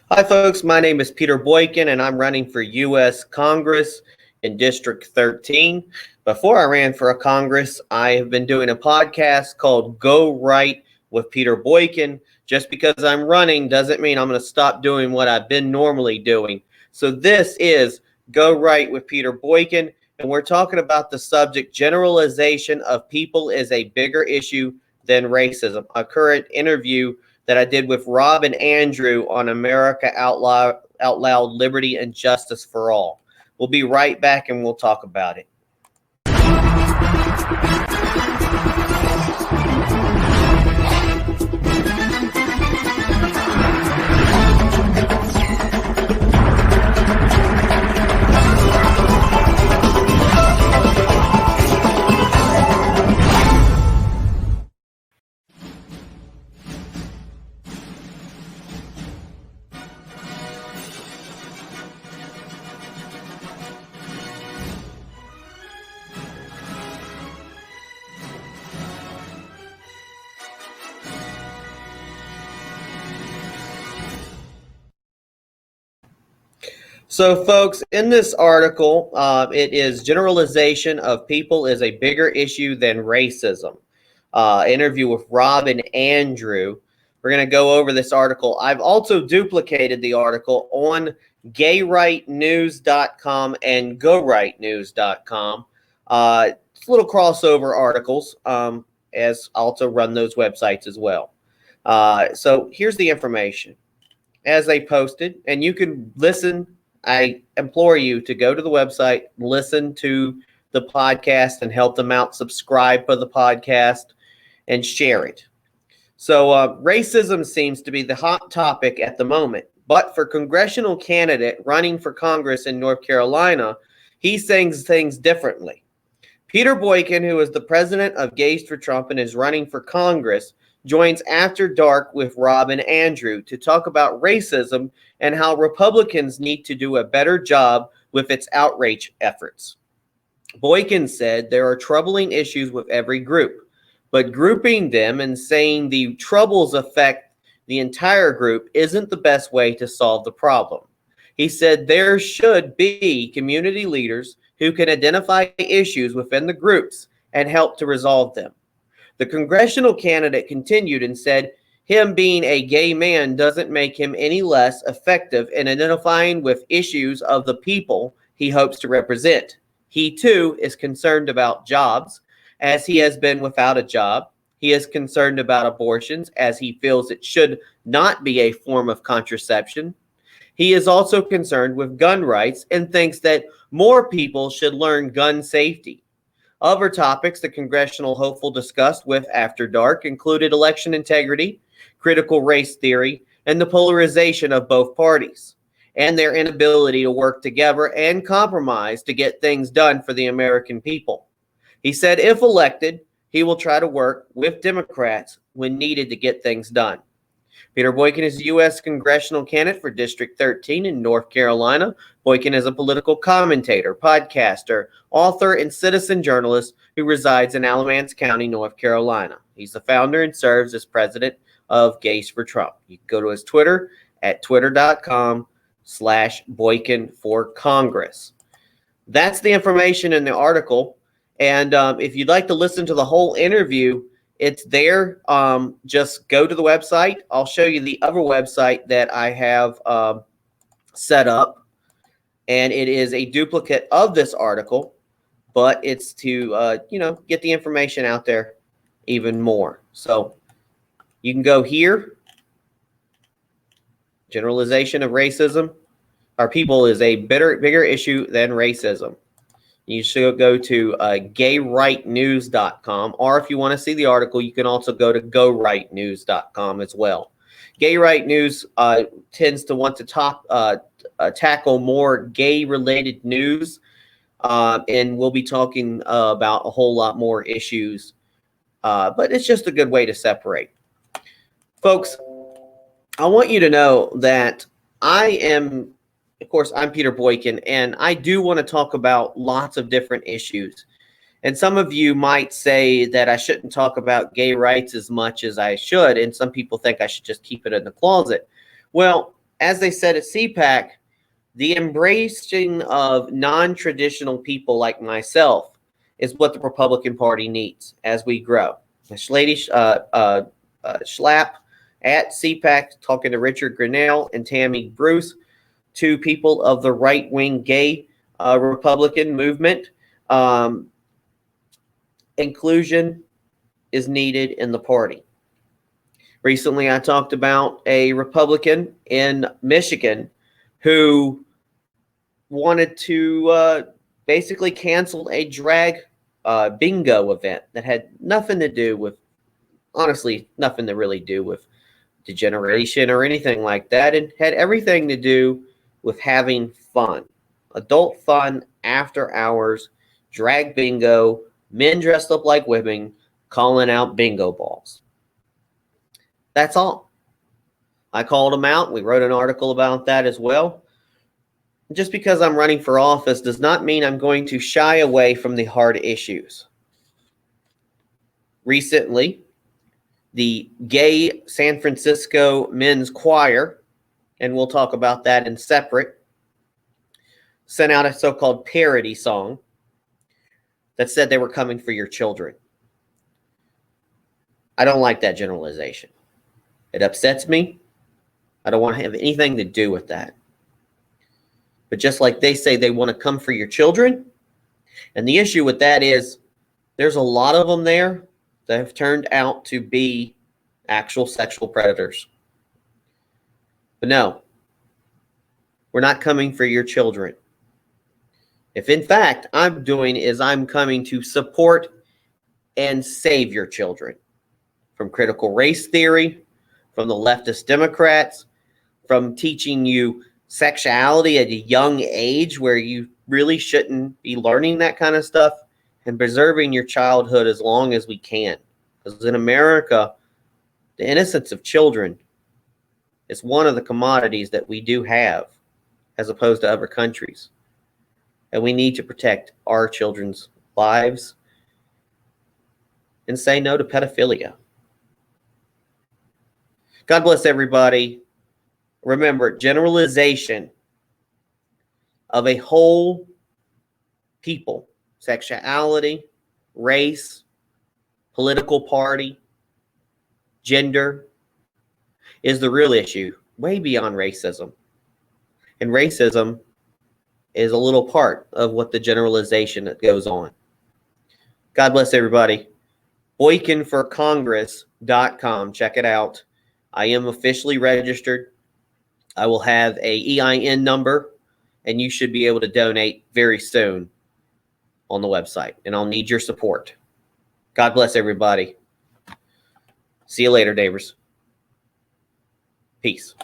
Hi, folks. My name is Peter Boykin, and I'm running for U.S. Congress in District 13. Before I ran for a Congress, I have been doing a podcast called Go Right with Peter Boykin. Just because I'm running doesn't mean I'm going to stop doing what I've been normally doing. So this is Go Right with Peter Boykin, and we're talking about the subject generalization of people is a bigger issue than racism. A current interview that I did with Rob and Andrew on America Out Loud, Liberty and Justice for All. We'll be right back and we'll talk about it. So, folks, in this article, it is generalization of people is a bigger issue than racism. Interview with Rob and Andrew. We're going to go over this article. I've also duplicated the article on gayrightnews.com and gorightnews.com. It's little crossover articles, as I also run those websites as well. So here's the information as they posted, and you can listen. I implore you to go to the website, listen to the podcast and help them out, subscribe for the podcast, and share it. So racism seems to be the hot topic at the moment. But for congressional candidate running for Congress in North Carolina, he sees things differently. Peter Boykin, who is the president of Gays for Trump and is running for Congress, joins After Dark with Rob and Andrew to talk about racism and how Republicans need to do a better job with its outreach efforts. Boykin said there are troubling issues with every group, but grouping them and saying the troubles affect the entire group isn't the best way to solve the problem. He said there should be community leaders who can identify issues within the groups and help to resolve them. The congressional candidate continued and said him being a gay man doesn't make him any less effective in identifying with issues of the people he hopes to represent. He, too, is concerned about jobs, as he has been without a job. He is concerned about abortions, as he feels it should not be a form of contraception. He is also concerned with gun rights and thinks that more people should learn gun safety. Other topics the congressional hopeful discussed with After Dark included election integrity, critical race theory, and the polarization of both parties, and their inability to work together and compromise to get things done for the American people. He said if elected, he will try to work with Democrats when needed to get things done. Peter Boykin is a U.S. congressional candidate for District 13 in North Carolina. Boykin is a political commentator, podcaster, author, and citizen journalist who resides in Alamance County, North Carolina. He's the founder and serves as president of Gays for Trump. You can go to his Twitter at twitter.com/Boykin for Congress. That's the information in the article. And if you'd like to listen to the whole interview, it's there. Just go to the website. I'll show you the other website that I have set up. And it is a duplicate of this article, but it's to, get the information out there even more. So you can go here. Generalization of racism. Our people is a bigger issue than racism. You should go to gayrightnews.com, or if you want to see the article, you can also go to gorightnews.com as well. Gay Right News tends to want to tackle more gay-related news, and we'll be talking about a whole lot more issues, but it's just a good way to separate. Folks, I want you to know that I'm Peter Boykin, and I do want to talk about lots of different issues. And some of you might say that I shouldn't talk about gay rights as much as I should, and some people think I should just keep it in the closet. Well, as they said at CPAC, the embracing of non-traditional people like myself is what the Republican Party needs as we grow. Schlapp at CPAC talking to Richard Grinnell and Tammy Bruce, two people of the right-wing gay Republican movement. Inclusion is needed in the party. Recently, I talked about a Republican in Michigan who wanted to basically cancel a drag bingo event that had nothing to do with, honestly, nothing to really do with degeneration or anything like that. It had everything to do with having fun, adult fun, after hours, drag bingo, men dressed up like women, calling out bingo balls. That's all. I called them out. We wrote an article about that as well. Just because I'm running for office does not mean I'm going to shy away from the hard issues. Recently, the gay San Francisco men's choir, and we'll talk about that in separate, sent out a so-called parody song that said they were coming for your children. I don't like that generalization. It upsets me. I don't want to have anything to do with that. But just like they say they want to come for your children, and the issue with that is there's a lot of them there that have turned out to be actual sexual predators. But no, we're not coming for your children. If in fact I'm doing is I'm coming to support and save your children from critical race theory, from the leftist Democrats, from teaching you sexuality at a young age where you really shouldn't be learning that kind of stuff, and preserving your childhood as long as we can. Because in America, the innocence of children is one of the commodities that we do have as opposed to other countries. And we need to protect our children's lives and say no to pedophilia. God bless everybody. Remember, generalization of a whole people, sexuality, race, political party, gender, is the real issue, way beyond racism. And racism is a little part of what the generalization that goes on. God bless everybody. BoykinForCongress.com. Check it out. I am officially registered. I will have a EIN number, and you should be able to donate very soon on the website. And I'll need your support. God bless everybody. See you later, neighbors. Peace.